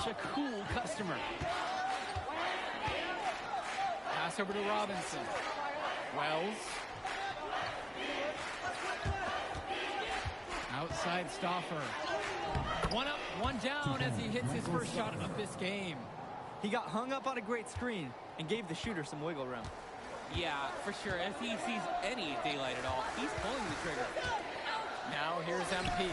such a cool customer. Pass over to Robinson. Wells. Outside Stauffer. One up, one down as he hits his first shot of this game. He got hung up on a great screen and gave the shooter some wiggle room. Yeah, for sure. If he sees any daylight at all, he's pulling the trigger. Now here's MP.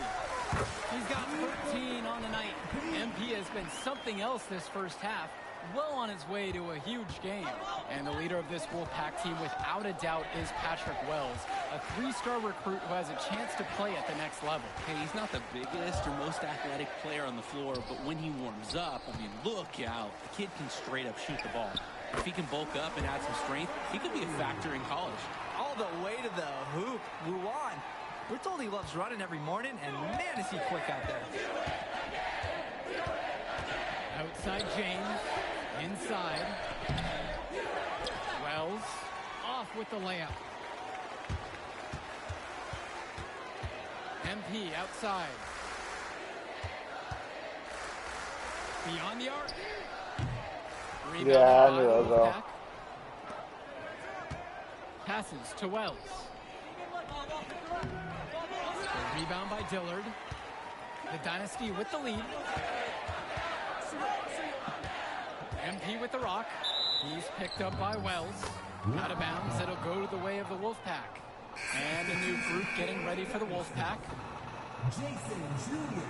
He's got 13 on the night. MP has been something else this first half. Well on his way to a huge game. And the leader of this Wolfpack team, without a doubt, is Patrick Wells, a 3-star recruit who has a chance to play at the next level. Hey, he's not the biggest or most athletic player on the floor, but when he warms up, I mean, look out. The kid can straight up shoot the ball. If he can bulk up and add some strength, he could be a factor in college. All the way to the hoop. Luan. We're told he loves running every morning, and man, is he quick out there. Outside James. Inside. Wells off with the layup. MP outside. Beyond the arc. Rebound I knew that was all. Passes to Wells. The rebound by Dillard. The Dynasty with the lead. MP with the rock. He's picked up by Wells. Out of bounds. It'll go the way of the Wolfpack. And a new group getting ready for the Wolfpack. Jason Jr.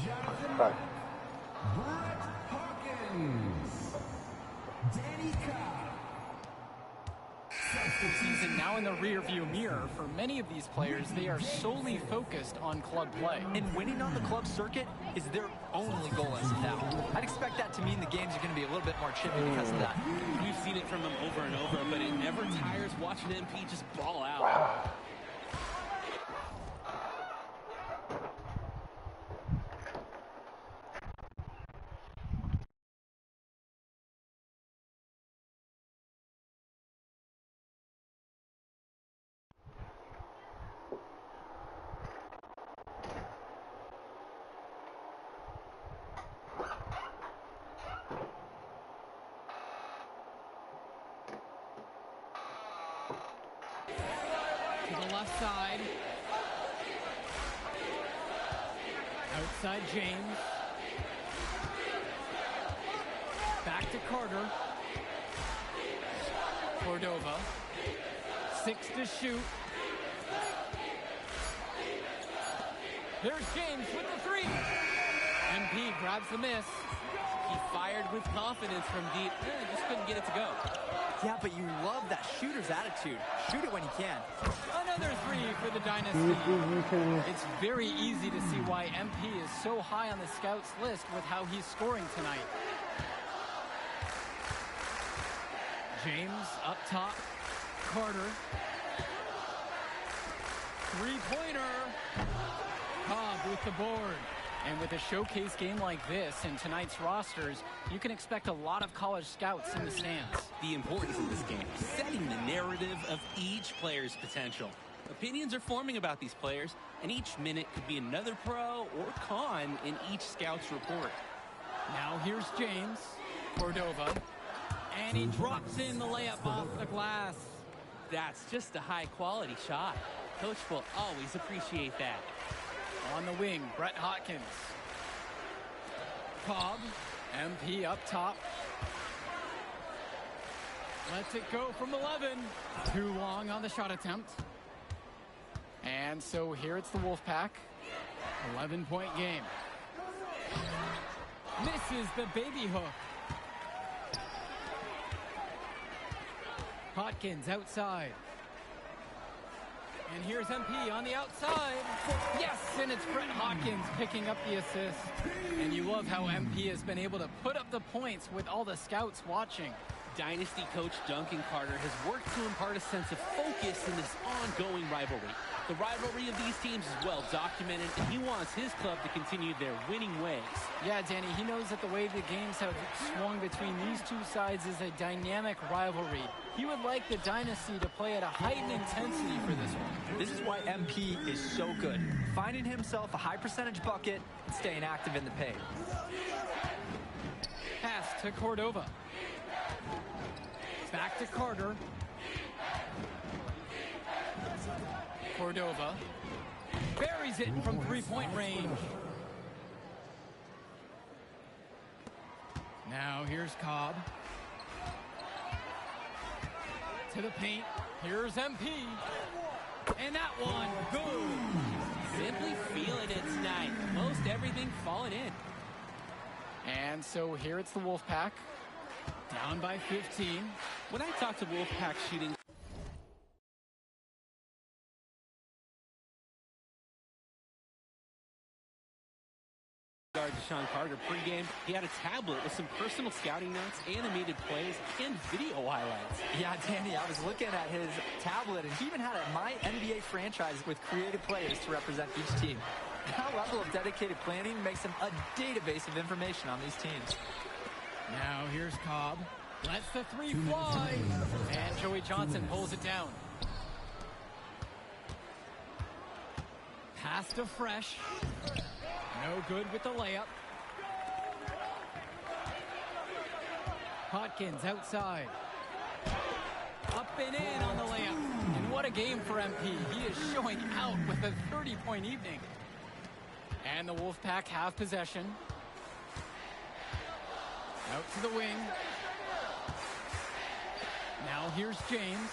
Jonathan Brett Hawkins. Danny Cobb. Season now in the rearview mirror. For many of these players, they are solely focused on club play. And winning on the club circuit is their only goal as of now. I'd expect that to mean the games are going to be a little bit more chippy because of that. We've seen it from him over and over, but it never tires watching MP just ball out. To the left side. Outside James. Back to Carter. Cordova. 6 to shoot. There's James with the 3. MP grabs the miss. He fired with confidence from deep. Just couldn't get it to go. Yeah, but you love that shooter's attitude. Shoot it when you can. Another 3 for the Dynasty. It's very easy to see why MP is so high on the scouts list with how he's scoring tonight. James up top. Carter. 3-pointer. Cobb with the board. And with a showcase game like this in tonight's rosters, you can expect a lot of college scouts in the stands. The importance of this game, setting the narrative of each player's potential. Opinions are forming about these players, and each minute could be another pro or con in each scout's report. Now here's James. Cordova. And he drops in the layup off the glass. That's just a high-quality shot. Coach will always appreciate that. On the wing, Brett Hawkins. Cobb, MP up top. Lets it go from 11. Too long on the shot attempt. And so here it's the Wolfpack. 11-point game. Misses the baby hook. Hawkins outside. And here's MP on the outside. Yes, and it's Brett Hawkins picking up the assist. And you love how MP has been able to put up the points with all the scouts watching. Dynasty coach Duncan Carter has worked to impart a sense of focus in this ongoing rivalry. The rivalry of these teams is well documented, and he wants his club to continue their winning ways. Yeah, Danny, he knows that the way the games have swung between these two sides is a dynamic rivalry. He would like the Dynasty to play at a heightened intensity for this one. This is why MP is so good. Finding himself a high percentage bucket and staying active in the paint. to Cordova. Back to Carter. Cordova buries it from three-point range. Now here's Cobb. To the paint. Here's MP. And that one, good. Simply feeling it tonight. Most everything falling in. And so here it's the Wolfpack. Down by 15. When I talk to Wolfpack shooting guard Deshaun Carter pregame, he had a tablet with some personal scouting notes, animated plays, and video highlights. Yeah, Danny, I was looking at his tablet, and he even had a My NBA franchise with creative players to represent each team. That level of dedicated planning makes him a database of information on these teams. Now here's Cobb. Lets the three fly. And Joey Johnson pulls it down. Pass to Fresh. No good with the layup. Hawkins outside. Up and in on the layup. And what a game for MP. He is showing out with a 30-point evening. And the Wolfpack have possession. Out to the wing. Now here's James.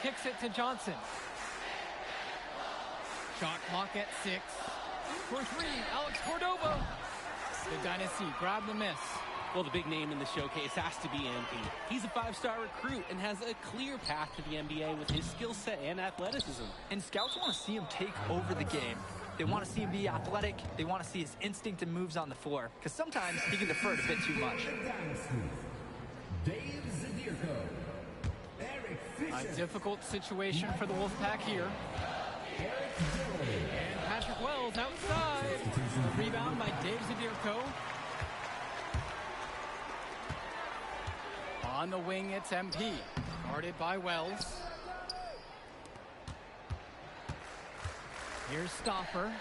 Kicks it to Johnson. Shot clock at 6. For 3, Alex Cordova. The Dynasty grab the miss. Well, the big name in the showcase has to be MP. He's a 5-star recruit and has a clear path to the NBA with his skill set and athleticism. And scouts want to see him take over the game. They want to see him be athletic. They want to see his instinct and moves on the floor. Because sometimes he can defer it a bit too much. A difficult situation for the Wolfpack here. And Patrick Wells outside. The rebound by Dave Zadirko. On the wing, it's MP. Guarded by Wells. Here's Stoffer.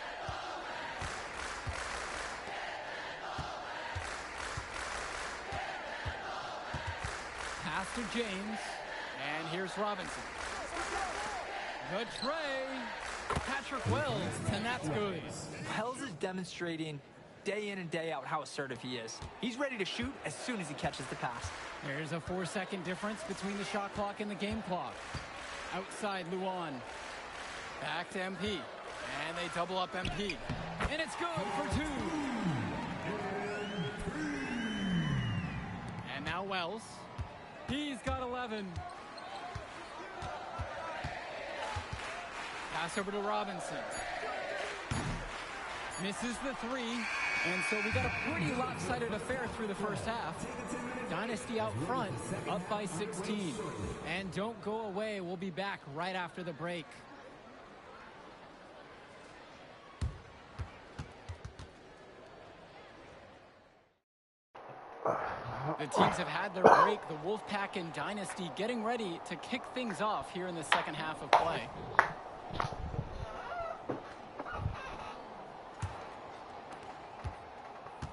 Pass to James. And here's Robinson. The tray. Patrick Wells, and that's good. Wells is demonstrating day in and day out how assertive he is. He's ready to shoot as soon as he catches the pass. There's a 4-second difference between the shot clock and the game clock. Outside Luan. Back to MP. And they double up MP. And it's good for 2. And now Wells. He's got 11. Pass over to Robinson. Misses the 3. And so we got a pretty lopsided affair through the first half. Dynasty out front, up by 16. And don't go away. We'll be back right after the break. The teams have had their break. The Wolfpack and Dynasty getting ready to kick things off here in the second half of play.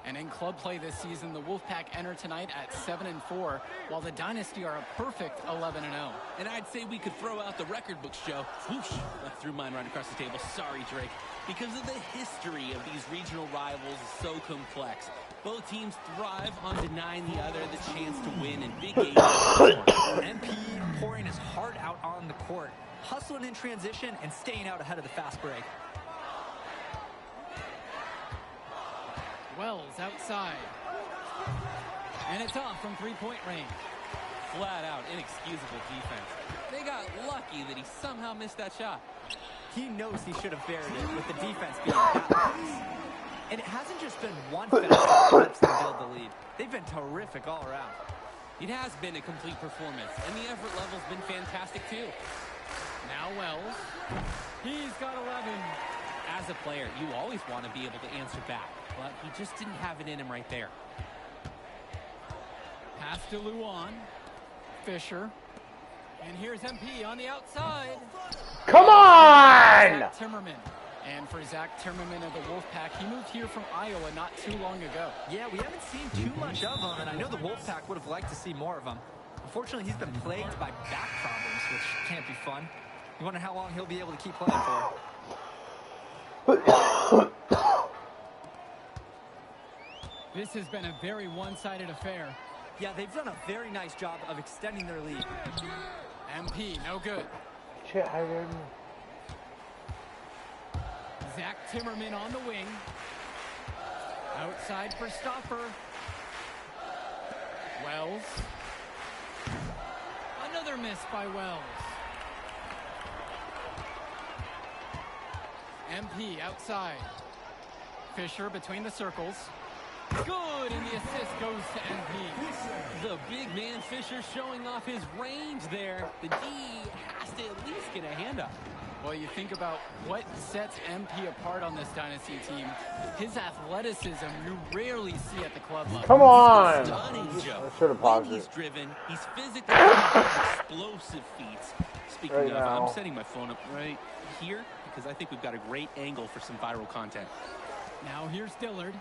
And in club play this season, the Wolfpack enter tonight at 7-4, while the Dynasty are a perfect 11-0. And I'd say we could throw out the record books, Joe. Whoosh, I threw mine right across the table. Sorry, Drake. Because of the history of these regional rivals is so complex. Both teams thrive on denying the other the chance to win in big games. MP pouring his heart out on the court, hustling in transition and staying out ahead of the fast break. Wells outside. And it's off from three-point range. Flat out inexcusable defense. They got lucky that he somehow missed that shot. He knows he should have buried it with the defense being that lax. And it hasn't just been one finish that helps them build the lead. They've been terrific all around. It has been a complete performance, and the effort level's been fantastic too. Now Wells. He's got 11. As a player, you always want to be able to answer back, but he just didn't have it in him right there. Pass to Luan. Fisher. And here's MP on the outside. Come on! Timmerman. And for Zach Timmerman of the Wolfpack, he moved here from Iowa not too long ago. Yeah, we haven't seen too much of him, and I know the Wolfpack would have liked to see more of him. Unfortunately, he's been plagued by back problems, which can't be fun. You wonder how long he'll be able to keep playing for. This has been a very one-sided affair. Yeah, they've done a very nice job of extending their lead. MP, no good. Shit, I didn't. Zach Timmerman on the wing. Outside for stopper. Wells. Another miss by Wells. MP outside. Fisher between the circles. Good, and the assist goes to MP. The big man Fisher showing off his range there. The D has to at least get a hand up. Well, you think about what sets MP apart on this Dynasty team. His athleticism you rarely see at the club level. Come on! Stunning, Joe. I should have paused When he's it. driven, he's physically explosive feats. Speaking Right of, now. I'm setting my phone up right here because I think we've got a great angle for some viral content. Now here's Dillard.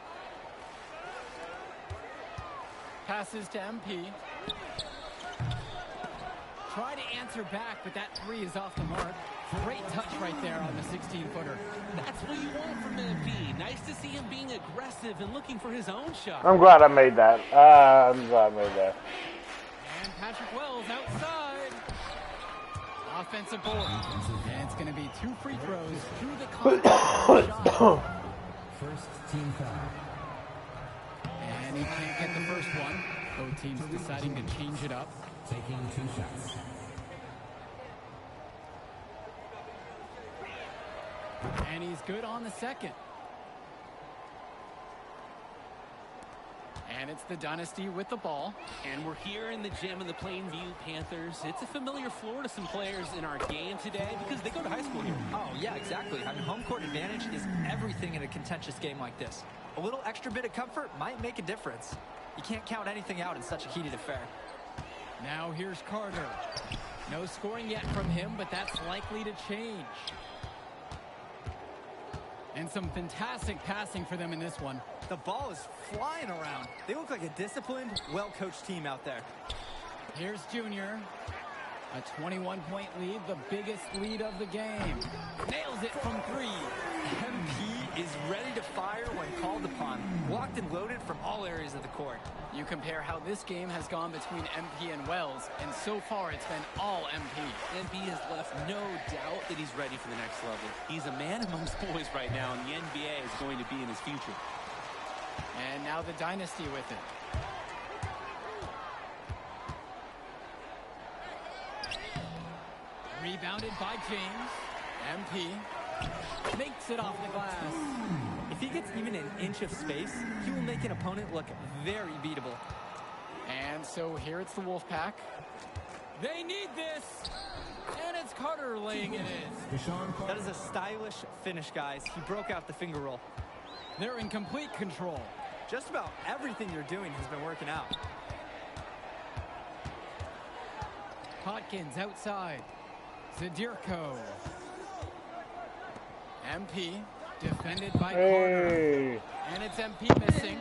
Passes to MP. Try to answer back, but that three is off the mark. Great touch right there on the 16-footer. That's what you want from MP. Nice to see him being aggressive and looking for his own shot. I'm glad I made that. I'm glad I made that. And Patrick Wells outside. Offensive board. And it's going to be 2 free throws through the shot. First team foul. And he can't get the first one. Both teams deciding to change it up. Taking 2 shots. And he's good on the second. And it's the Dynasty with the ball. And we're here in the gym of the Plainview Panthers. It's a familiar floor to some players in our game today because they go to high school here. Oh, yeah, exactly. Having home court advantage is everything in a contentious game like this. A little extra bit of comfort might make a difference. You can't count anything out in such a heated affair. Now here's Carter. No scoring yet from him, but that's likely to change. And some fantastic passing for them in this one. The ball is flying around. They look like a disciplined, well-coached team out there. Here's Junior. A 21-point lead, the biggest lead of the game. Nails it from 3. MP is ready to fire when called upon. Locked and loaded from all areas of the court. You compare how this game has gone between MP and Wells, and so far it's been all MP. MP has left no doubt that he's ready for the next level. He's a man amongst boys right now, and the NBA is going to be in his future. And now the Dynasty with it. Rebounded by James. MP makes it off the glass. If he gets even an inch of space, he will make an opponent look very beatable. And so here it's the Wolfpack. They need this. And it's Carter laying it in. That is a stylish finish, guys. He broke out the finger roll. They're in complete control. Just about everything you're doing has been working out. Hodkins outside. Zadirko. MP defended by Carter. And it's MP missing.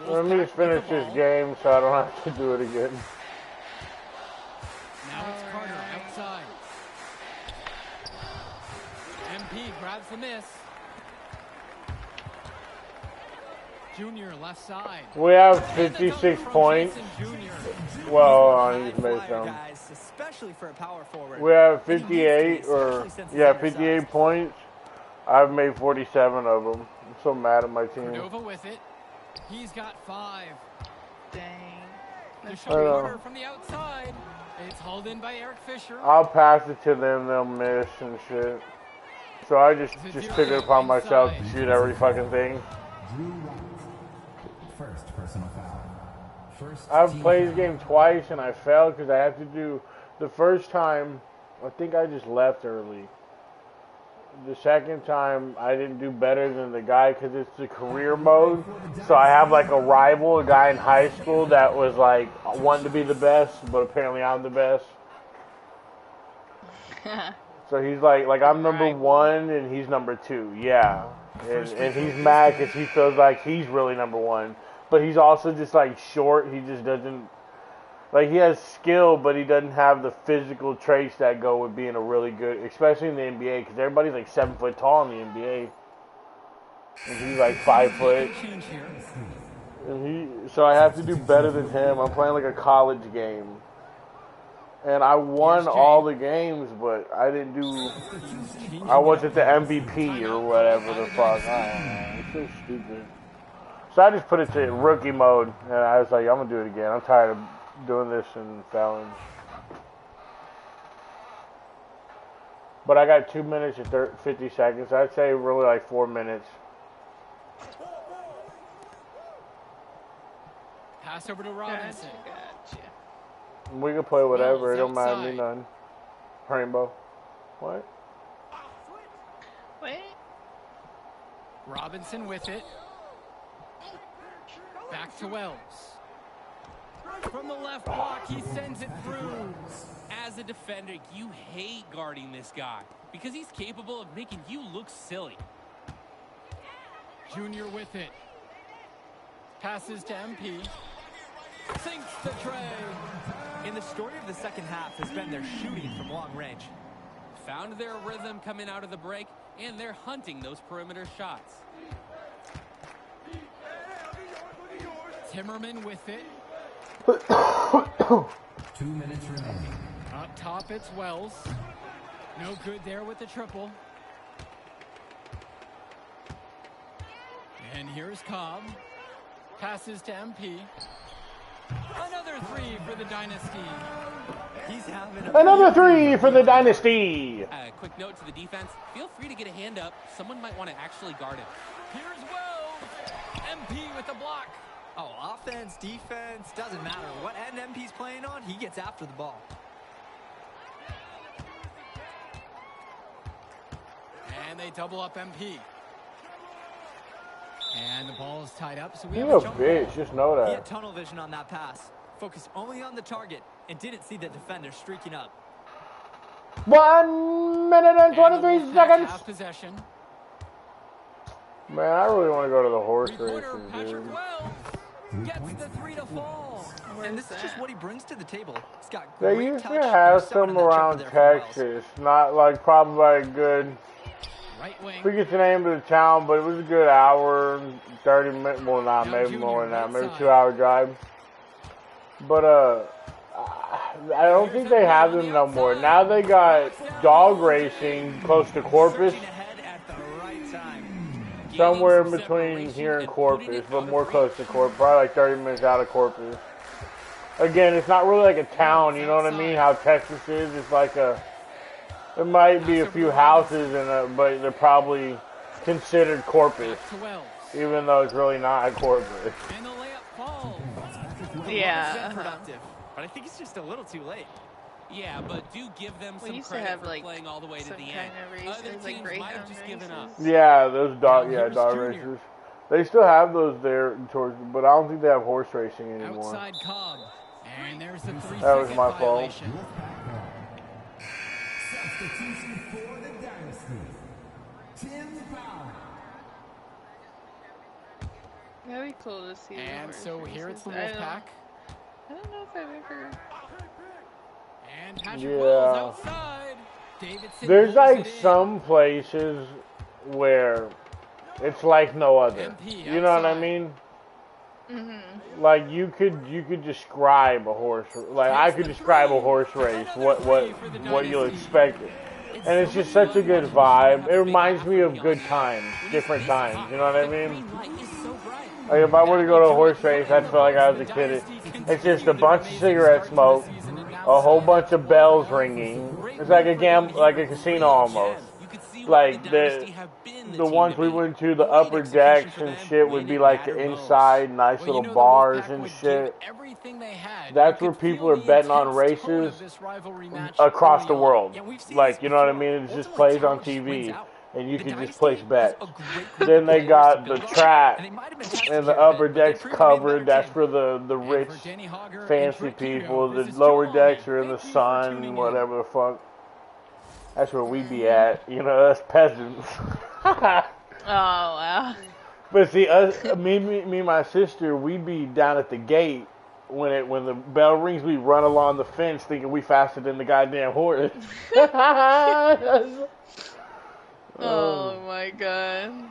Let me just finish this game so I don't have to do it again. Now it's Carter outside. MP grabs the miss. Junior left side. We have 56 points. Well, he's made some. Guys, especially for a power forward. We have 58 58 points. I've made 47 of them. I'm so mad at my team. Cordova with it. He's got 5. Dang. Deshaun Carter from the outside. It's hauled in by Eric Fisher. I'll pass it to them. They'll miss and shit. So I just took it upon myself to shoot every fucking thing. Drew Wright. First personal foul. First I've team played foul. this game twice and I failed because I have to do the first time. I think I just left early. The second time I didn't do better than the guy because it's the career mode. So I have like a rival, a guy in high school that was like wanting to be the best, but apparently I'm the best. So he's like I'm number 1 and he's number 2. Yeah. And he's mad because he feels like he's really number 1. But he's also just like short. He just doesn't, like, he has skill, but he doesn't have the physical traits that go with being a really good, especially in the NBA, because everybody's like 7 foot tall in the NBA. And he's like 5 foot. And so I have to do better than him. I'm playing like a college game. And I won all the games, but I didn't do, I wasn't the MVP or whatever the fuck. I don't know. It's so stupid. So I just put it to rookie mode, and I was like, I'm going to do it again. I'm tired of doing this and fouling. But I got 2 minutes and 50 seconds. I'd say really like 4 minutes. Pass over to Robinson. Gotcha. We can play whatever. Wells It don't matter to me outside. none. Rainbow. What? Wait. Robinson with it. Back to Wells. From the left block, he sends it through. As a defender, you hate guarding this guy because he's capable of making you look silly. Junior with it. Passes to MP. Sinks to Trey. And the story of the second half has been their shooting from long range. Found their rhythm coming out of the break, and they're hunting those perimeter shots. Timmerman with it. 2 minutes remaining. Up top, it's Wells. No good there with the triple. And here's Cobb. Passes to MP. Another 3 for the Dynasty. He's having Another 3 for the Dynasty. Quick note to the defense. Feel free to get a hand up. Someone might want to actually guard him. Here's Wells. MP with the block. Oh, offense, defense, doesn't matter. What end MP's playing on, he gets after the ball. And they double up MP. And the ball is tied up, so we You have a a jump bitch. ball. Just know He that. had tunnel vision on that pass. Focused only on the target and didn't see the defender streaking up. 1 minute and And the 23 Wolfpack seconds. have possession. Man, I really want to go to the horse Three-pointer, races, Patrick dude. Wells gets the 3 to fall. And this is just what he brings to the table. He's got They great used touch. to and have there's someone some in that jumper around there for Wells. Texas. Not like probably like a good, Right wing. I forget the name of the town, but it was a good hour, 30 minutes, well not, Now maybe Junior, more than that, right maybe side. 2 hour drive. But I don't think they have them no more. Now they got dog racing close to Corpus, Surging ahead at the right time. somewhere in between here and Corpus, but more close to Corpus, probably like 30 minutes out of Corpus. Again, it's not really like a town, you know what I mean? How Texas is, it's like a, there might be a few houses in it, but they're probably considered Corpus, To Wells. even though it's really not Corpus. And the layup falls. Yeah. Productive. But I think it's just a little too late. Yeah, but do give them We some used to credit have, for like, playing all the way to some the kind end. of races, Other like teams might have greyhound just given up. races. Yeah, those dog, Now yeah, here's dog Junior. races. They still have those there towards, but I don't think they have horse racing anymore. Outside Cobb. And there's the 3 That was second my fault. violation. Substitution for the Dynasty. Tim Powell. That'd be cool to see. the And horse so here it's the races. Wolfpack. I don't know if I've ever. And Patrick Yeah. Wells outside. Davidson There's pulls like it in. some places where it's like no other. MP You know what I outside. mean? Like you could describe a horse, like I could describe a horse race, what you'll expect, and it's just such a good vibe. It reminds me of good times, different times. You know what I mean? Green light is so bright. Like if I were to go to a horse race, I'd feel like I was a kid. It's just a bunch of cigarette smoke, a whole bunch of bells ringing. It's like like a casino almost. You could see what Like the the Dynasty have been the team ones to we beat. went to, the Great upper execution decks for and them shit when would be it like the mattered most. inside, nice Well, little you know, the bars Wolfpack and would shit. give everything they had. That's You where could people feel are the betting on intense tone races of this rivalry match across the early on. world. Yeah, we've seen Like, this you know what I before. mean? It just Ultimately, plays on talent just TV, wins out. and you The can just Dynasty place has bets. a great group Then of they players got to the build on, track and they might have been tested and the here a upper bit, but they decks proved to be a better covered. That's team. for the And rich, for Danny Hogger and fancy Rick Kudo, people. The this is lower John. decks are in the Thank you for tuning sun, in. whatever the fuck. That's where we be at, you know, us peasants. Oh, wow. But see, me and my sister, we be down at the gate when the bell rings. We run along the fence, thinking we faster than the goddamn horse. Oh, my God.